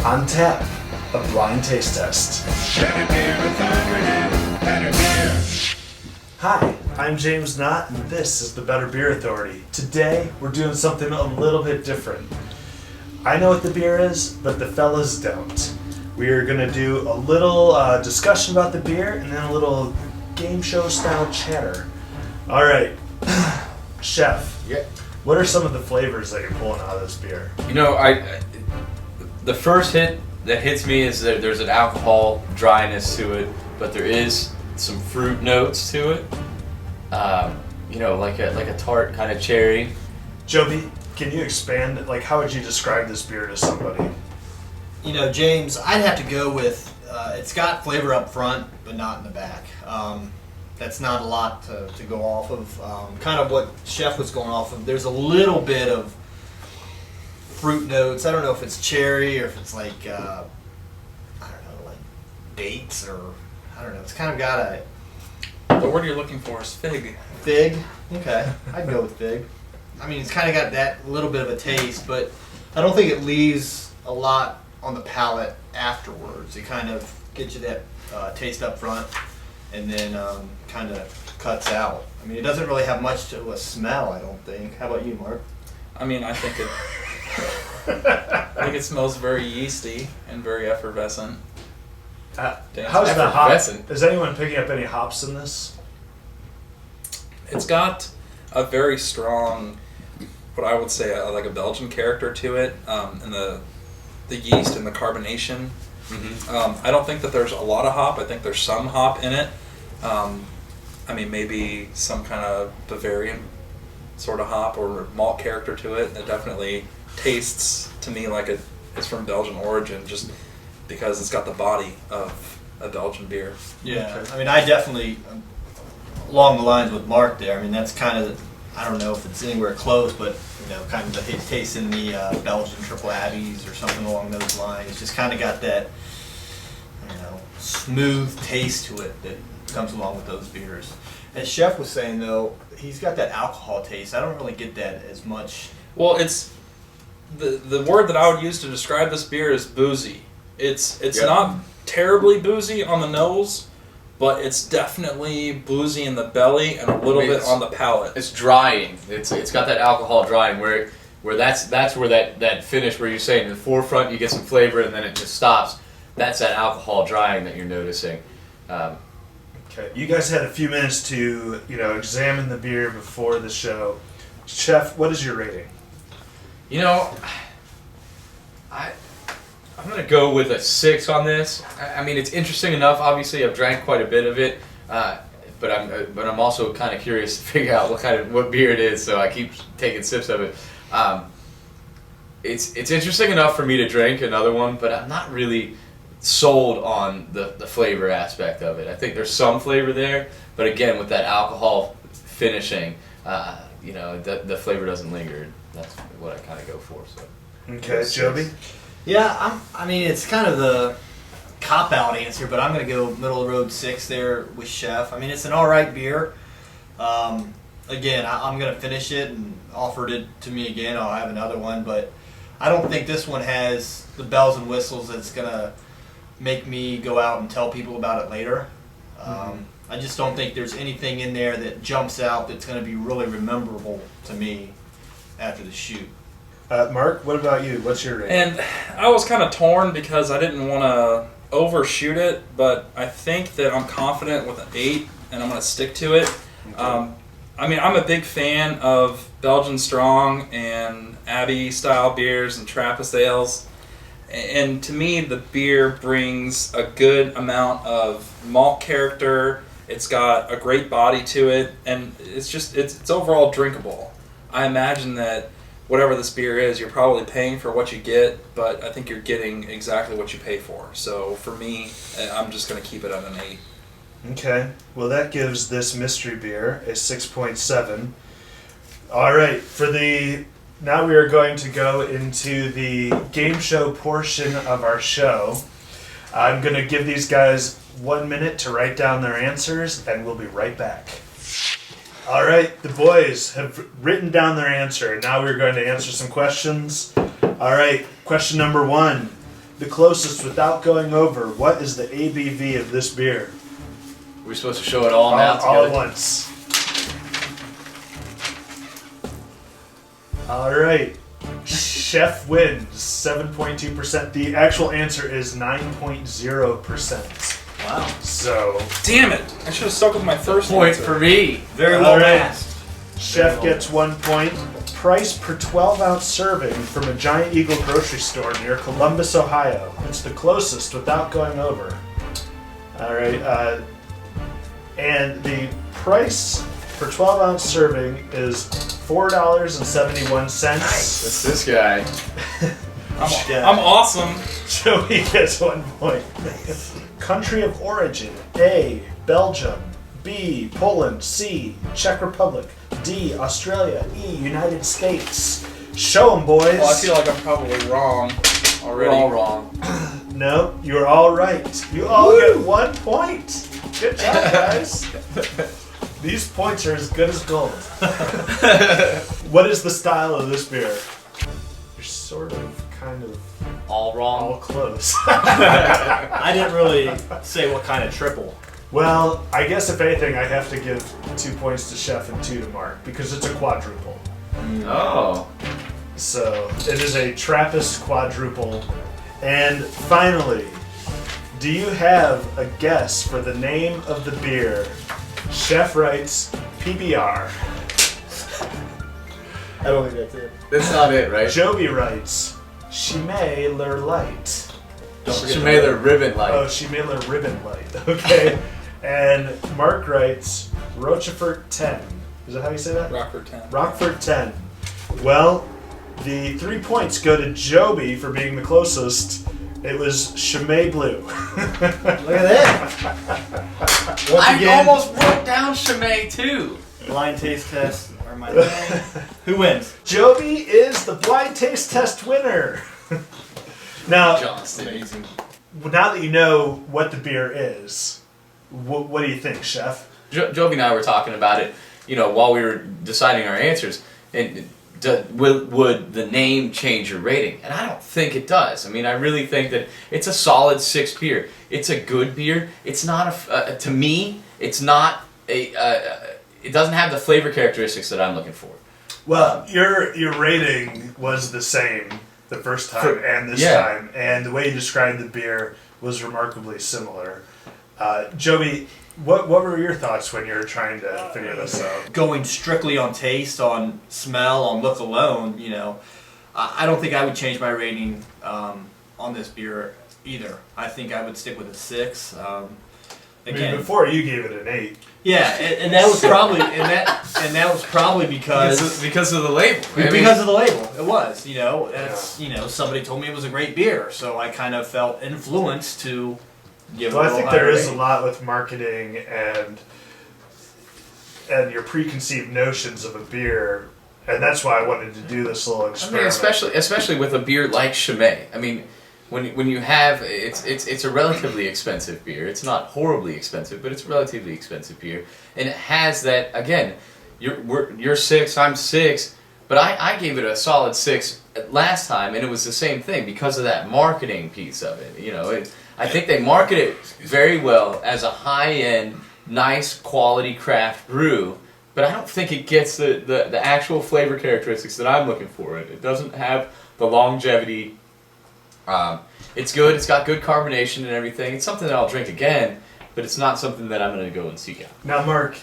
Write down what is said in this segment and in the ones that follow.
On Tap, a blind taste test. Better beer with Authority. Better beer. Hi, I'm James Knott, and this is the Better Beer Authority. Today, we're doing something a little bit different. I know what the beer is, but the fellas don't. We are going to do a little discussion about the beer, and then a little game show style chatter. All right, Chef. Yeah. What are some of the flavors that you're pulling out of this beer? You know, the first hit that hits me is that there's an alcohol dryness to it, but there is some fruit notes to it. You know, like a tart kind of cherry. Joby, can you expand? Like, how would you describe this beer to somebody? You know, James, I'd have to go with it's got flavor up front, but not in the back. That's not a lot to go off of. Kind of what Chef was going off of. There's a little bit of fruit notes. I don't know if it's cherry or if it's like I don't know, like dates or I don't know. It's kind of got a The word you're looking for is fig. fig. Okay, I'd go with fig. I mean, it's kind of got that little bit of a taste, but I don't think it leaves a lot on the palate afterwards. It kind of gets you that taste up front, and then kind of cuts out. I mean, it doesn't really have much to a smell, I don't think. How about you, Mark? I mean, I think it smells very yeasty and very effervescent. How's the hop? Effervescent. Is anyone picking up any hops in this? It's got a very strong, what I would say, like a Belgian character to it, and the yeast and the carbonation. Mm-hmm. I don't think that there's a lot of hop. I think there's some hop in it. I mean, maybe some kind of Bavarian sort of hop or malt character to it. It definitely tastes to me like it's from Belgian origin, just because it's got the body of a Belgian beer. Yeah, I mean, I definitely, along the lines with Mark there, I mean, that's kind of, I don't know if it's anywhere close, but, you know, kind of the taste in the Belgian triple Abbeys or something along those lines. Just kind of got that, I don't know, smooth taste to it that comes along with those beers. As Chef was saying, though, he's got that alcohol taste. I don't really get that as much. Well, it's the word that I would use to describe this beer is boozy. It's not terribly boozy on the nose, but it's definitely boozy in the belly and a little bit on the palate. It's drying. It's got that alcohol drying where that's where that finish where you're saying in the forefront you get some flavor and then it just stops. That's that alcohol drying that you're noticing. Okay, you guys had a few minutes to examine the beer before the show. Chef, what is your rating? You know, I'm gonna go with a 6 on this. I mean, it's interesting enough. Obviously, I've drank quite a bit of it, but I'm also kind of curious to figure out what beer it is. So I keep taking sips of it. It's interesting enough for me to drink another one, but I'm not really sold on the flavor aspect of it. I think there's some flavor there, but again, with that alcohol finishing, the flavor doesn't linger. That's what I kind of go for. So. Okay, Joby? Yeah, I mean, it's kind of the cop-out answer, but I'm going to go middle of the road 6 there with Chef. I mean, it's an all right beer. Again, I'm going to finish it, and offered it to me again, I'll have another one, but I don't think this one has the bells and whistles that's going to make me go out and tell people about it later. I just don't think there's anything in there that jumps out that's going to be really memorable to me after the shoot. Mark, what about you? What's your rating? And I was kind of torn because I didn't want to overshoot it, but I think that I'm confident with an 8, and I'm going to stick to it. Okay. I mean, I'm a big fan of Belgian Strong and Abbey-style beers and Trappist ales. And to me, the beer brings a good amount of malt character. It's got a great body to it, and it's overall drinkable. I imagine that whatever this beer is, you're probably paying for what you get, but I think you're getting exactly what you pay for. So for me, I'm just going to keep it at an 8. Okay, well that gives this mystery beer a 6.7. All right, now we are going to go into the game show portion of our show. I'm going to give these guys 1 minute to write down their answers, and we'll be right back. All right, the boys have written down their answer. Now we're going to answer some questions. All right, question number 1. the closest without going over, what is the ABV of this beer? We're supposed to show it all now All together. at once. All right. Chef wins 7.2%. The actual answer is 9.0%. Wow. So Damn it! I should have stuck with my first Point answer. for me. Very All well right. masked. Chef gets 1 point. Price per 12-ounce serving from a Giant Eagle grocery store near Columbus, Ohio. It's the closest without going over. All right. And the price per 12-ounce serving is $4.71. That's this guy. I'm awesome. Joey gets 1 point. Country of origin: A, Belgium; B, Poland; C, Czech Republic; D, Australia; E, United States. Show 'em, boys. Well, I feel like I'm probably wrong already. We're all wrong. No, you're all right. You all get 1 point. Good job, guys. These points are as good as gold. What is the style of this beer? You're sort of, kind of, All wrong. all close. I didn't really say what kind of triple. Well, I guess if anything, I have to give 2 points to Chef and 2 to Mark because it's a quadruple. Oh. So it is a Trappist quadruple. And finally, do you have a guess for the name of the beer? Chef writes PBR. I don't think that's it. That's not it, right? Joby writes Chimay Light. Chimay the ribbon light. Oh, Chimay Ribbon Light. Okay. And Mark writes Rochefort 10. Is that how you say that? Rockford 10. Rockford 10. Well, the 3 points go to Joby for being the closest. It was Chimay Blue. Look at that. Once I again, almost wrote down Chimay too. blind taste test. Or my Who wins? Joby is the blind taste test winner. Now, Johnston. Amazing. now that you know what the beer is, what do you think, Chef? Jovi and I were talking about it, while we were deciding our answers. And would the name change your rating? And I don't think it does. I mean, I really think that it's a solid 6 beer. It's a good beer. It's not to me. It's not a. It doesn't have the flavor characteristics that I'm looking for. Well, your rating was the same the first time and this time, and the way you described the beer was remarkably similar. Joby, what were your thoughts when you were trying to figure this out? Going strictly on taste, on smell, on look alone, I don't think I would change my rating on this beer either. I think I would stick with a 6. Again, Before you gave it an 8. yeah, and that was probably because Because of the label. because of the label. It was, that's somebody told me it was a great beer, so I kind of felt influenced to give Well, it a I think little there higher is a rating. lot with marketing and your preconceived notions of a beer, and that's why I wanted to do this little I experiment. mean, especially with a beer like Chimay. I mean, when you have it's a relatively expensive beer. It's not horribly expensive, but it's a relatively expensive beer, and it has that again. You're 6, I'm 6, but I gave it a solid 6 last time, and it was the same thing because of that marketing piece of it. I think they market it very well as a high-end, nice quality craft brew, but I don't think it gets the actual flavor characteristics that I'm looking for. It doesn't have the longevity. It's good. It's got good carbonation and everything. It's something that I'll drink again, but it's not something that I'm going to go and seek out. Now, Mark,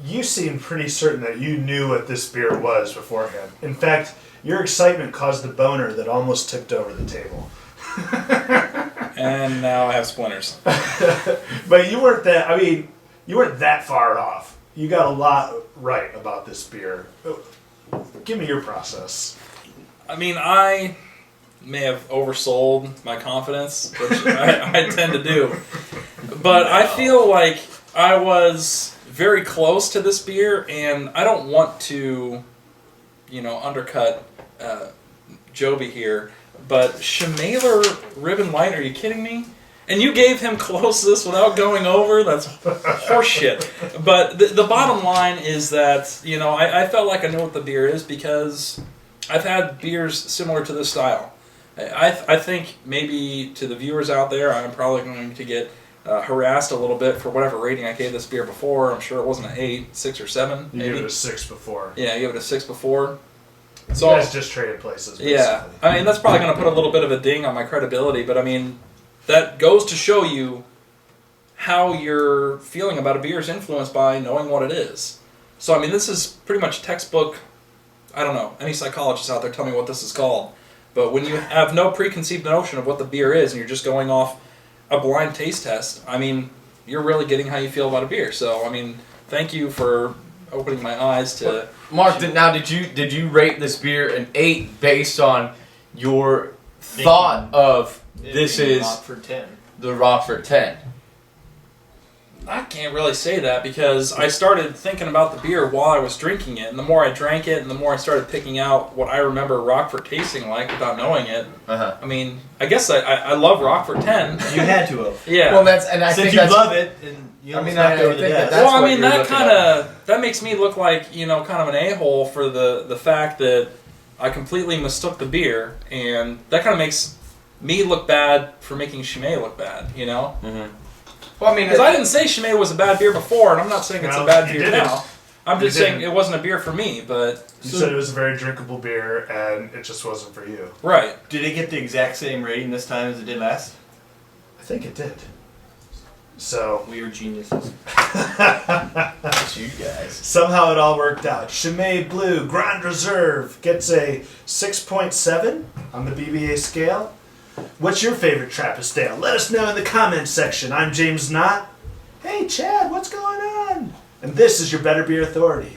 you seemed pretty certain that you knew what this beer was beforehand. In fact, your excitement caused a boner that almost tipped over the table. And now I have splinters. But you weren't that far off. You got a lot right about this beer. Give me your process. I mean, I may have oversold my confidence, which I tend to do. But I feel like I was very close to this beer, and I don't want to, undercut Joby here. But Chimay Ribbon Light, are you kidding me? And you gave him closest without going over? That's horseshit. But the bottom line is that, I felt like I know what the beer is because I've had beers similar to this style. I think maybe to the viewers out there, I'm probably going to get harassed a little bit for whatever rating I gave this beer before. I'm sure it wasn't an 8, 6 or 7. You gave it a 6 before. Yeah, I gave it a 6 before. So you guys just traded places, basically. Yeah, I mean, that's probably going to put a little bit of a ding on my credibility, but I mean, that goes to show you how your feeling about a beer is influenced by knowing what it is. So, I mean, this is pretty much textbook. I don't know, any psychologists out there tell me what this is called. But when you have no preconceived notion of what the beer is and you're just going off a blind taste test, I mean, you're really getting how you feel about a beer. So, I mean, thank you for opening my eyes to... Mark, did you rate this beer an 8 based on your thought of this is Rockford 10. the Rockford 10? I can't really say that because I started thinking about the beer while I was drinking it, and the more I drank it, and the more I started picking out what I remember Rockford tasting like without knowing it. Uh-huh. I mean, I guess I love Rockford 10. You had to have. Yeah. Well, I Since think you that's love it, and you I mean, knocked I over the think desk. that's well, I what mean, you're that looking kind of that makes me look like kind of an a-hole for the fact that I completely mistook the beer, and that kind of makes me look bad for making Chimay look bad. Mm-hmm. Well, I mean, Because I didn't say Chimay was a bad beer before, and I'm not saying it's a bad you beer didn't. now. I'm You just saying didn't. it wasn't a beer for me, but... You said it was a very drinkable beer, and it just wasn't for you. Right. Did it get the exact same rating this time as it did last? I think it did. So We are geniuses. it's you guys. somehow it all worked out. Chimay Blue Grande Reserve gets a 6.7 on the BBA scale. What's your favorite Trappist ale? Let us know in the comments section. I'm James Knott. Hey Chad, what's going on? And this is your Better Beer Authority.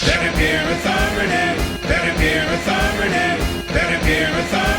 Better Beer Authority. Better Beer Authority. Better Beer Authority.